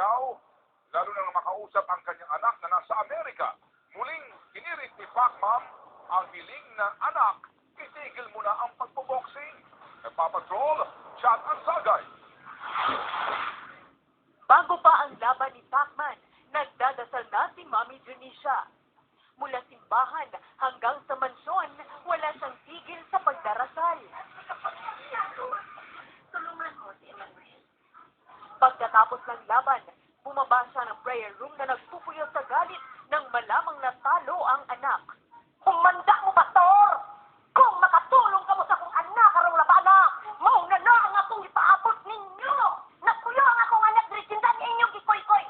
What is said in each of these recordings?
siyaw, lalo na makausap ang kanyang anak na nasa Amerika. Muling hinirit ni Pacman ang hiling ng anak, itigil mo na ang pagboboxing. Nagpapatrol, Chat ang Sagay. Bago pa ang laban ni Pacman, nagdadasal na si Mami Junisha. Mula simbahan hanggang sa mansyon, wala siyang tigil sa pagdarasal. Tulungan mo si Emmanuel. Pagkatapos ng laban, bumaba siya ng prayer room na nagpupuyo sa galit nang malamang natalo ang anak. Humanda mo, pastor! Kung makatulong ka mo sa kong anak karong labana, mauna na ang akong ipaabot ninyo! Nakuyo ang akong anak, Drisindan inyong ikoy-koy!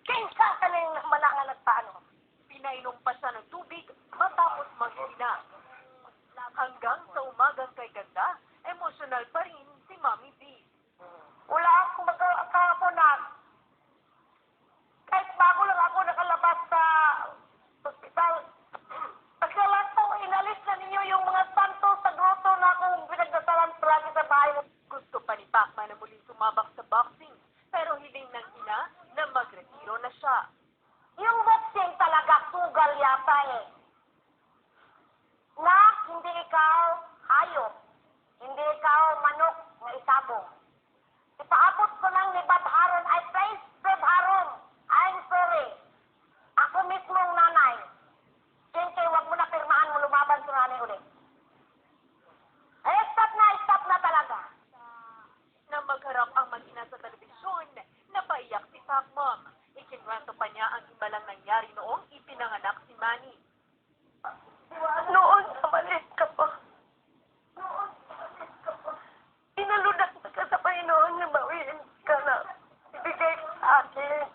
Kinsa ka na yung malangan at paano? Pinainom pa siya ng tubig matapos maghina. Hanggang sa umagang kay ganda, emosyonal pa rin si Mami B. Wala akong magkakaponan. Kahit bago lang ako nakalabas sa hospital, pagkalanto, inalis na ninyo yung mga santo sa grotto na akong pinagdasalan palagi sa bahay. Gusto pa ni Pacman na muling sumabak sa boxing, pero hiling ng ina na magretiro na siya. Yung boxing talaga sugal yata eh. Na hindi ikaw hayop, hindi ikaw manok na isabong. Ipaabot ko lang ni Bob Haron, I praise Bob Haron. I'm sorry. Ako mismong nanay. Siyempre, huwag mo na pirmahan mo lumaban sa nanay ulit. Ay, stop na talaga. Na magharap ang mag-ina sa telebisyon, napaiyak si Pacman. Ikinwento pa niya ang ibalang nangyari noong ipinanganak si Manny. Noon, maliit ka pa. Inalunak na ka sa Panginoon na bawiin ka na. Ibigay ka sa akin.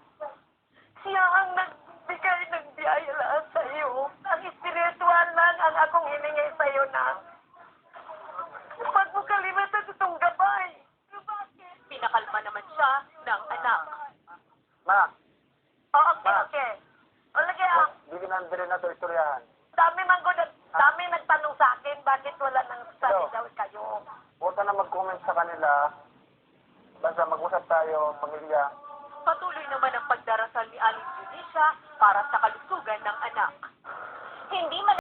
Siya ang nagbigay ng biyaya lahat sa iyo. Ang espiritual man ang akong hiningi sa iyo na. Huwag mo kalimutan sa itong gabay. Pinakalma naman siya ng anak. Ma, Okay. O lagi ang bigyan na ito istoryahan. dami nagtanong sa akin bakit wala nang sabi daw kayo. Huwag ka na mag-comment sa kanila. Basta mag-usap tayo, pamilya. Patuloy naman ang pagdarasal ni Aling Junisha para sa kalusugan ng anak. Hindi man